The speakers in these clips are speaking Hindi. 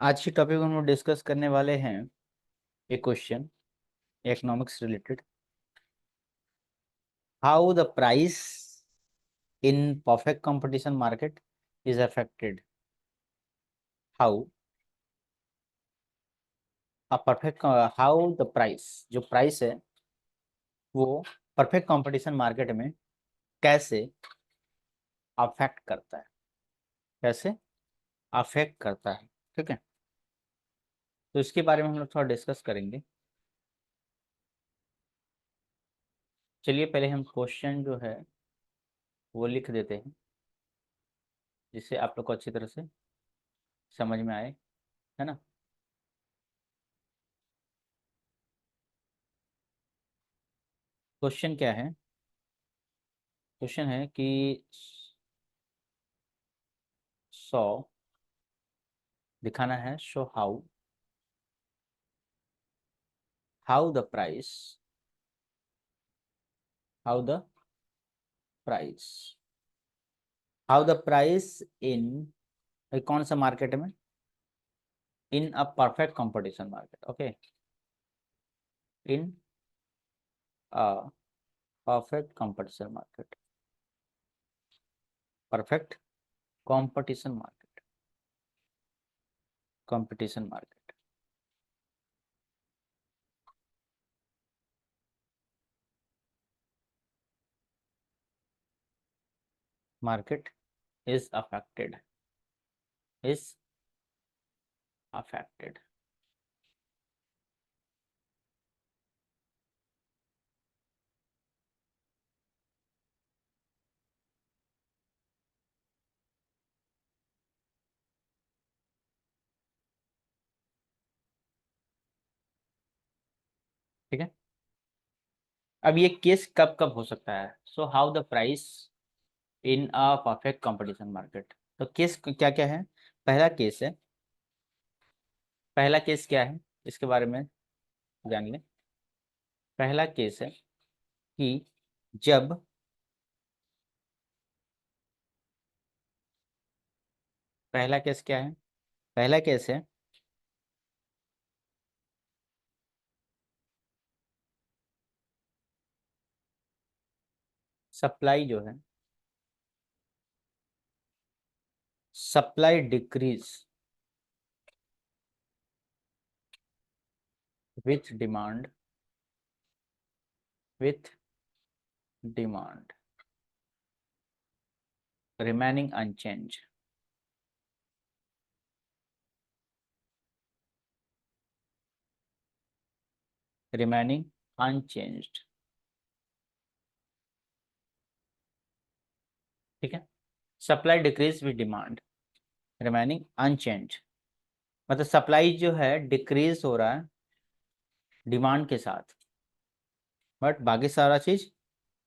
आज के टॉपिक में हम लोग डिस्कस करने वाले हैं एक question economics related. How the price in perfect competition market is affected. How a perfect how the price, जो प्राइस है वो परफेक्ट कंपटीशन मार्केट में कैसे अफेक्ट करता है, कैसे अफेक्ट करता है। ठीक है, तो इसके बारे में हम लोग थोड़ा डिस्कस करेंगे। चलिए पहले हम क्वेश्चन जो है वो लिख देते हैं, जिससे आप लोग को अच्छी तरह से समझ में आए, है ना। क्वेश्चन क्या है? क्वेश्चन है कि 100 दिखाना है। Show how the price, how the price, how the price in, कौन सा मार्केट में? In a perfect competition market. Okay, in a perfect competition market, perfect competition market, competition market, market is affected, is affected. ठीक है, अब ये केस कब कब हो सकता है? So how the price in a perfect competition market. तो केस क्या क्या है? पहला केस है, पहला केस क्या है इसके बारे में जान लें। पहला केस है कि जब, पहला केस क्या है? पहला केस है सप्लाई जो है, supply decrease with demand, with demand remaining unchange, remaining unchanged. ठीक है, supply decrease with demand remaining unchange, मतलब सप्लाई जो है डिक्रीज हो रहा है डिमांड के साथ, बट बाकी सारा चीज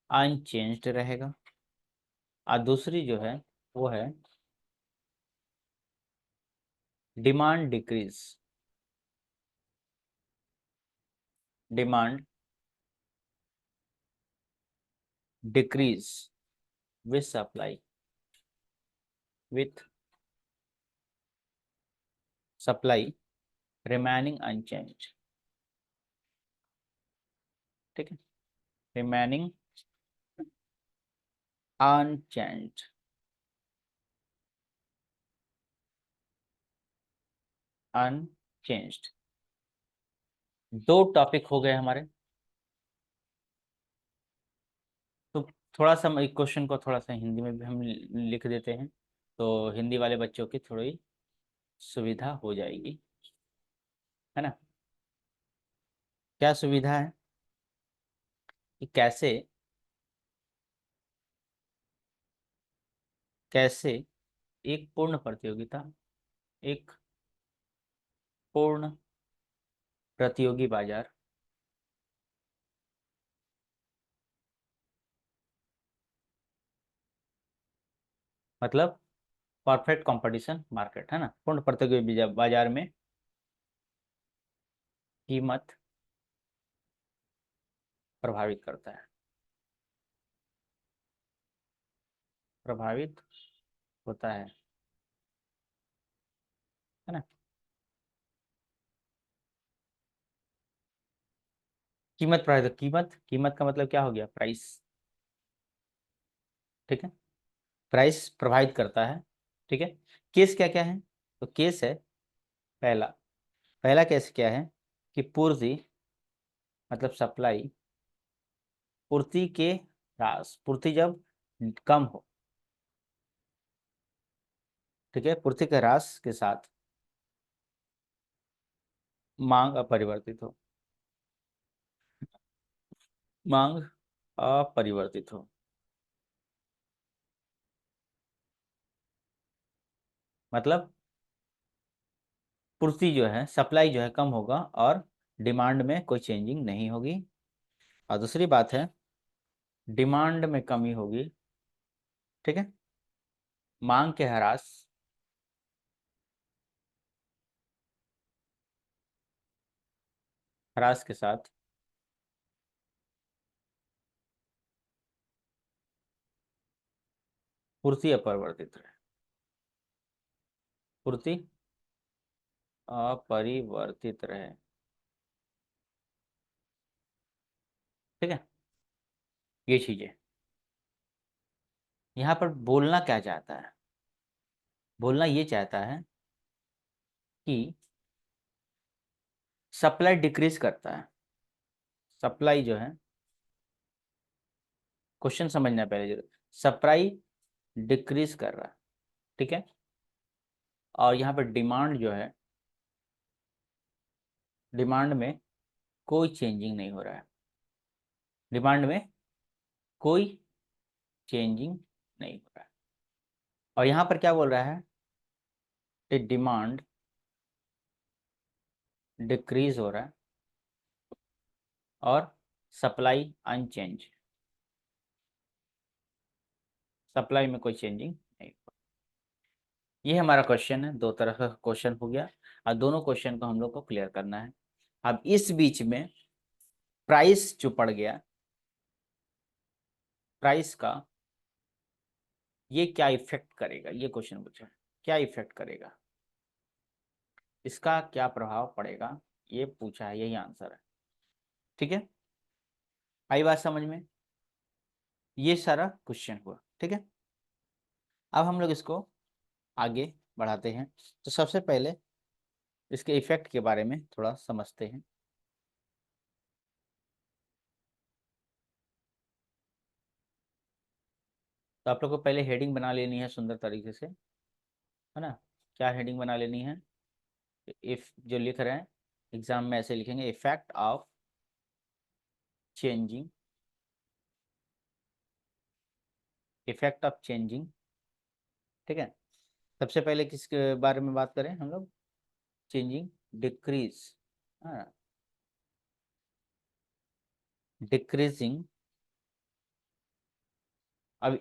अनचेंज्ड रहेगा। और दूसरी जो है वो है demand decrease, demand decrease with supply, with supply remaining unchange. ठीक है, रिमेनिंग अनचेंज, अनचेंज्ड। दो टॉपिक हो गए हमारे। तो थोड़ा सा एक क्वेश्चन को थोड़ा सा हिंदी में भी हम लिख देते हैं, तो हिंदी वाले बच्चों की थोड़ी सुविधा हो जाएगी, है ना। क्या सुविधा है? कि कैसे, कैसे एक पूर्ण प्रतियोगिता, एक पूर्ण प्रतियोगी बाजार, मतलब परफेक्ट कंपटीशन मार्केट, है ना, पूर्ण प्रतियोगी बाजार में कीमत प्रभावित करता है, प्रभावित होता है ना। कीमत प्रभावित, कीमत कीमत का मतलब क्या हो गया, प्राइस। ठीक है, प्राइस प्रभावित करता है। ठीक है, केस क्या क्या है, तो केस है पहला, पहला केस क्या है कि पूर्ति मतलब सप्लाई, पूर्ति के ह्रास, पूर्ति जब कम हो, ठीक है, पूर्ति के ह्रास के साथ मांग अपरिवर्तित हो, मांग अपरिवर्तित हो, मतलब पूर्ति जो है, सप्लाई जो है कम होगा और डिमांड में कोई चेंजिंग नहीं होगी। और दूसरी बात है, डिमांड में कमी होगी। ठीक है, मांग के ह्रास, ह्रास के साथ पूर्ति अपरिवर्तित रहे, पूर्ति अपरिवर्तित रहे। ठीक है, ये चीजें यहाँ पर बोलना क्या चाहता है, बोलना ये चाहता है कि सप्लाई डिक्रीज करता है, सप्लाई जो है, क्वेश्चन समझना है पहले जरूर, सप्लाई डिक्रीज कर रहा है। ठीक है, और यहाँ पर डिमांड जो है, डिमांड में कोई चेंजिंग नहीं हो रहा है, डिमांड में कोई चेंजिंग नहीं हो रहा है। और यहाँ पर क्या बोल रहा है, कि डिमांड डिक्रीज हो रहा है और सप्लाई अनचेंज, सप्लाई में कोई चेंजिंग नहीं। ये हमारा क्वेश्चन है, दो तरह का क्वेश्चन हो गया और दोनों क्वेश्चन को हम लोग को क्लियर करना है। अब इस बीच में प्राइस जो पड़ गया, प्राइस का ये क्या इफेक्ट करेगा, ये क्वेश्चन पूछा है, क्या इफेक्ट करेगा, इसका क्या प्रभाव पड़ेगा, ये पूछा है, यही आंसर है। ठीक है, आई बात समझ में, ये सारा क्वेश्चन हुआ। ठीक है, अब हम लोग इसको आगे बढ़ाते हैं। तो सबसे पहले इसके इफेक्ट के बारे में थोड़ा समझते हैं। तो आप लोग को पहले हेडिंग बना लेनी है सुंदर तरीके से, है ना। क्या हेडिंग बना लेनी है, इफ जो लिख रहे हैं एग्जाम में ऐसे लिखेंगे, effect of changing, effect of changing. ठीक है, सबसे पहले किसके बारे में बात करें हम लोग, चेंजिंग डिक्रीज, हाँ, डिक्रीजिंग। अब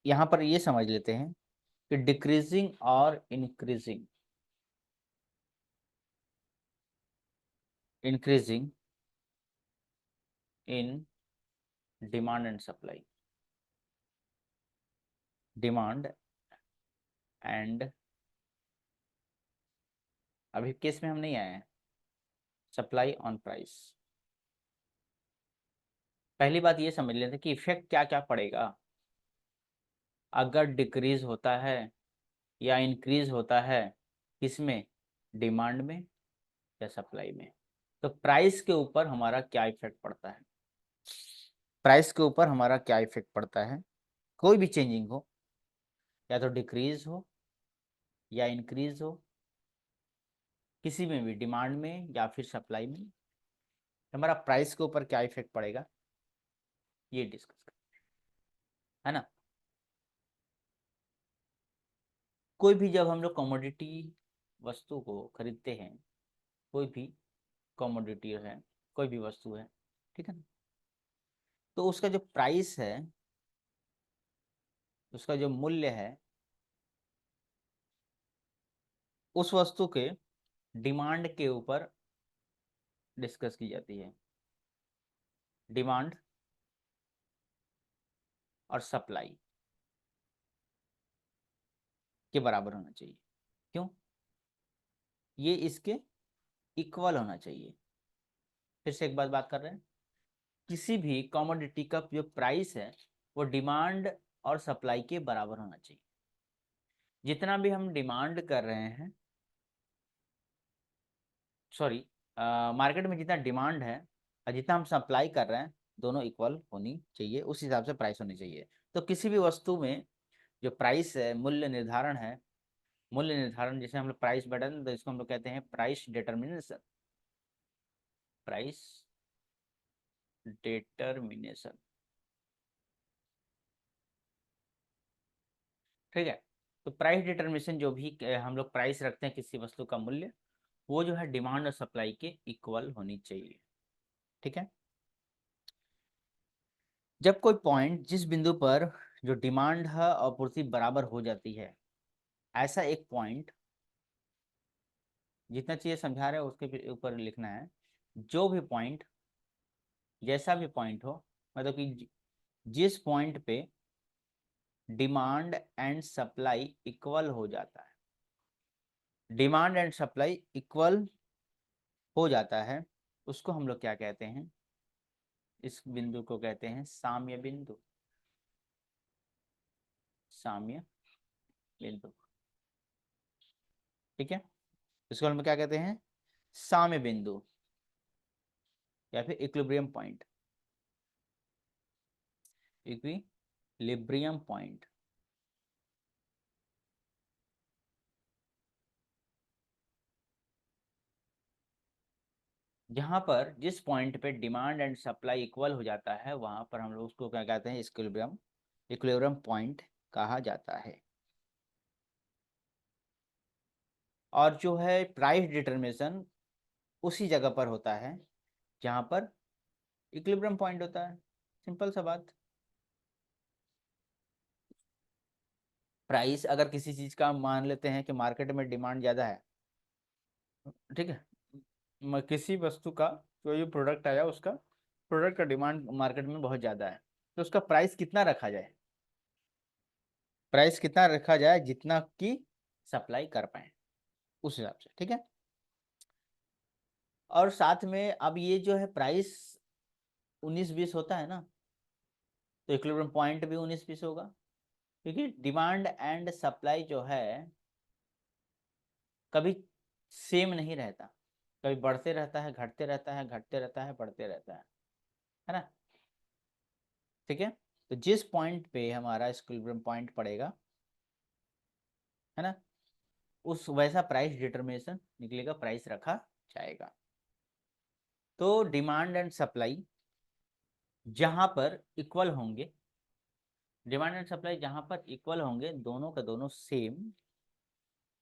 यहाँ पर ये समझ लेते हैं कि डिक्रीजिंग और increasing, increasing in demand and supply, demand and, अभी केस में हम नहीं आए हैं, सप्लाई ऑन प्राइस। पहली बात ये समझ लेते हैं कि इफेक्ट क्या क्या पड़ेगा अगर डिक्रीज होता है या इंक्रीज होता है, किसमें, डिमांड में या सप्लाई में। तो प्राइस के ऊपर हमारा क्या इफेक्ट पड़ता है, प्राइस के ऊपर हमारा क्या इफेक्ट पड़ता है, कोई भी चेंजिंग हो, या तो डिक्रीज हो या इंक्रीज हो, किसी में भी, डिमांड में या फिर सप्लाई में, हमारा प्राइस के ऊपर क्या इफेक्ट पड़ेगा, ये डिस्कस कर, है ना। कोई भी जब हम लोग कमोडिटी वस्तु को खरीदते हैं, कोई भी कमोडिटी है, कोई भी वस्तु है, ठीक है ना, तो उसका जो प्राइस है, उसका जो मूल्य है, उस वस्तु के डिमांड के ऊपर डिस्कस की जाती है, डिमांड और सप्लाई के बराबर होना चाहिए। क्यों, ये इसके इक्वल होना चाहिए। फिर से एक बात बात कर रहे हैं, किसी भी कमोडिटी का जो प्राइस है वो डिमांड और सप्लाई के बराबर होना चाहिए। जितना भी हम डिमांड कर रहे हैं, सॉरी, मार्केट में जितना डिमांड है और जितना हम सप्लाई कर रहे हैं, दोनों इक्वल होनी चाहिए, उस हिसाब से प्राइस होनी चाहिए। तो किसी भी वस्तु में जो प्राइस है, मूल्य निर्धारण है, मूल्य निर्धारण जैसे हम लोग प्राइस बढ़न, तो इसको हम लोग कहते हैं प्राइस डिटर्मिनेशन, प्राइस डिटर्मिनेशन। ठीक है। तो प्राइस डिटर्मिनेशन जो भी हम लोग प्राइस रखते हैं किसी वस्तु का मूल्य, वो जो है डिमांड और सप्लाई के इक्वल होनी चाहिए। ठीक है। जब कोई पॉइंट, जिस बिंदु पर जो डिमांड है और पूर्ति बराबर हो जाती है, ऐसा एक पॉइंट, जितना चीजें समझा रहे हो उसके ऊपर लिखना है। जो भी पॉइंट, जैसा भी पॉइंट हो, मतलब कि जिस पॉइंट पे डिमांड एंड सप्लाई इक्वल हो जाता है, डिमांड एंड सप्लाई इक्वल हो जाता है, उसको हम लोग क्या कहते हैं? इस बिंदु को कहते हैं साम्य बिंदु, साम्य बिंदु। ठीक है। इसको हम क्या कहते हैं? साम्य बिंदु या फिर इक्विलिब्रियम पॉइंट, इक्विलिब्रियम पॉइंट। जहां पर जिस पॉइंट पे डिमांड एंड सप्लाई इक्वल हो जाता है, वहां पर हम लोग उसको क्या कहते हैं? इक्विलिब्रियम, इक्विलिब्रियम पॉइंट कहा जाता है। और जो है प्राइस डिटर्मिनेशन उसी जगह पर होता है जहां पर इक्विलिब्रियम पॉइंट होता है। सिंपल सा बात। प्राइस अगर किसी चीज का मान लेते हैं कि मार्केट में डिमांड ज्यादा है, ठीक है, किसी वस्तु का कोई भी प्रोडक्ट आया, उसका प्रोडक्ट का डिमांड मार्केट में बहुत ज्यादा है, तो उसका प्राइस कितना रखा जाए? प्राइस कितना रखा जाए? जितना की सप्लाई कर पाए, उस हिसाब से। ठीक है। और साथ में अब ये जो है प्राइस 19-20 होता है ना, तो इक्विलिब्रियम पॉइंट भी 19-20 होगा, क्योंकि डिमांड एंड सप्लाई जो है कभी सेम नहीं रहता, कभी बढ़ते रहता है, घटते रहता है, घटते रहता है, बढ़ते रहता है ना। ठीक है। तो जिस पॉइंट पे हमारा इक्विलिब्रियम पॉइंट पड़ेगा, है ना, उस वैसा प्राइस डिटर्मिनेशन निकलेगा, प्राइस रखा जाएगा। तो डिमांड एंड सप्लाई जहां पर इक्वल होंगे, डिमांड एंड सप्लाई जहां पर इक्वल होंगे, दोनों का दोनों सेम,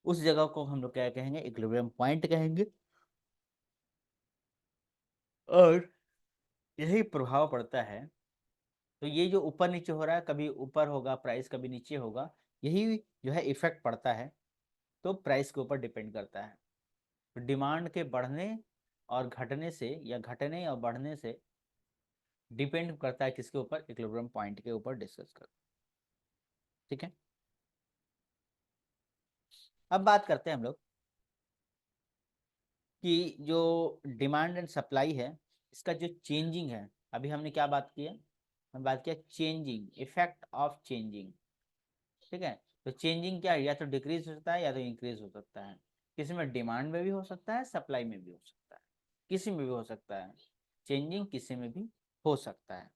उस जगह को हम लोग क्या कहेंगे? इक्विलिब्रियम पॉइंट कहेंगे। और यही प्रभाव पड़ता है। तो ये जो ऊपर नीचे हो रहा है, कभी ऊपर होगा प्राइस, कभी नीचे होगा, यही जो है इफेक्ट पड़ता है। तो प्राइस के ऊपर डिपेंड करता है। तो डिमांड के बढ़ने और घटने से, या घटने और बढ़ने से डिपेंड करता है किसके ऊपर? इक्विलिब्रियम पॉइंट के ऊपर डिस्कस कर। ठीक है। अब बात करते हैं हम लोग कि जो डिमांड एंड सप्लाई है, इसका जो चेंजिंग है, अभी हमने क्या बात की है? हम बात किया चेंजिंग, इफेक्ट ऑफ चेंजिंग। ठीक है। तो चेंजिंग क्या है? या तो डिक्रीज हो सकता है या तो इंक्रीज हो सकता है। किसी में डिमांड में भी हो सकता है, सप्लाई में भी हो सकता है, किसी में भी हो सकता है। चेंजिंग किसी में भी हो सकता है।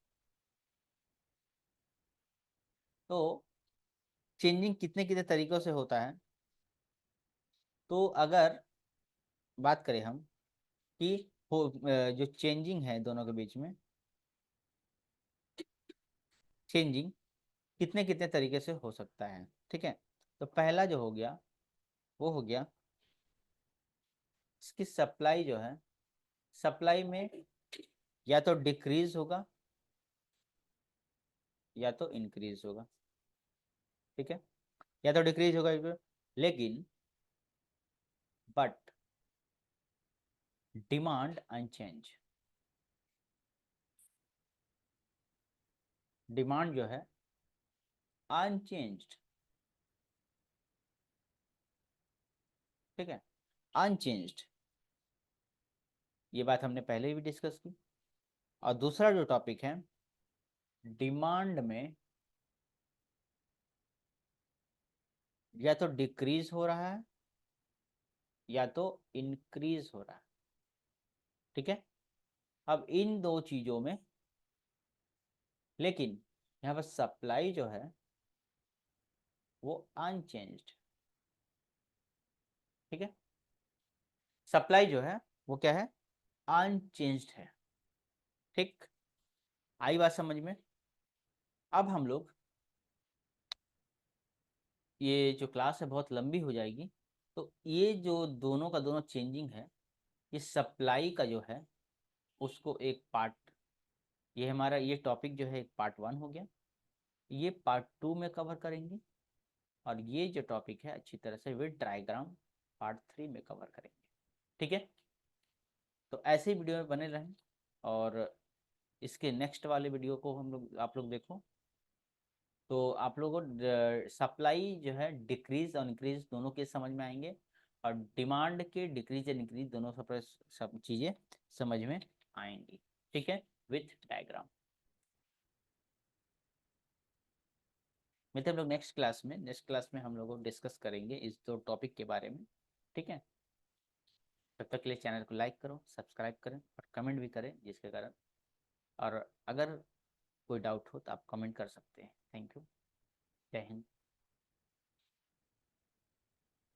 तो चेंजिंग कितने कितने तरीकों से होता है? तो अगर बात करें हम कि जो चेंजिंग है दोनों के बीच में, चेंजिंग कितने कितने तरीके से हो सकता है। ठीक है। तो पहला जो हो गया, वो हो गया इसकी सप्लाई जो है, सप्लाई में या तो डिक्रीज होगा या तो इंक्रीज होगा। ठीक है। या तो डिक्रीज होगा, लेकिन बट डिमांड अनचेंज, डिमांड जो है अनचेंज्ड। ठीक है। अनचेंज्ड, ये बात हमने पहले भी डिस्कस की। और दूसरा जो टॉपिक है, डिमांड में या तो डिक्रीज हो रहा है या तो इंक्रीज हो रहा है। ठीक है, अब इन दो चीजों में, लेकिन यहाँ पर सप्लाई जो है वो अनचेंज्ड। ठीक है, सप्लाई जो है वो क्या है, अनचेंज्ड है। ठीक, आई बात समझ में। अब हम लोग, ये जो क्लास है बहुत लंबी हो जाएगी, तो ये जो दोनों का दोनों चेंजिंग है, ये सप्लाई का जो है उसको एक पार्ट, ये हमारा ये टॉपिक जो है एक पार्ट 1 हो गया, ये पार्ट 2 में कवर करेंगे। और ये जो टॉपिक है अच्छी तरह से विद डायग्राम पार्ट 3 में कवर करेंगे। ठीक है, तो ऐसे ही वीडियो में बने रहें, और इसके नेक्स्ट वाले वीडियो को हम लोग, आप लोग देखो, तो आप लोगों को सप्लाई जो है डिक्रीज और इंक्रीज दोनों के समझ में आएंगे, और डिमांड के डिक्रीज एंड इंक्रीज दोनों सब चीज़ें समझ में आएंगी। ठीक है, विथ डायग्राम। मिलते हैं हम लोग नेक्स्ट क्लास में। नेक्स्ट क्लास में हम लोग डिस्कस करेंगे इस दो टॉपिक के बारे में। ठीक है, तब तक के लिए चैनल को लाइक करो, सब्सक्राइब करें और कमेंट भी करें, जिसके कारण, और अगर कोई डाउट हो तो आप कमेंट कर सकते हैं। थैंक यू, जय हिंद।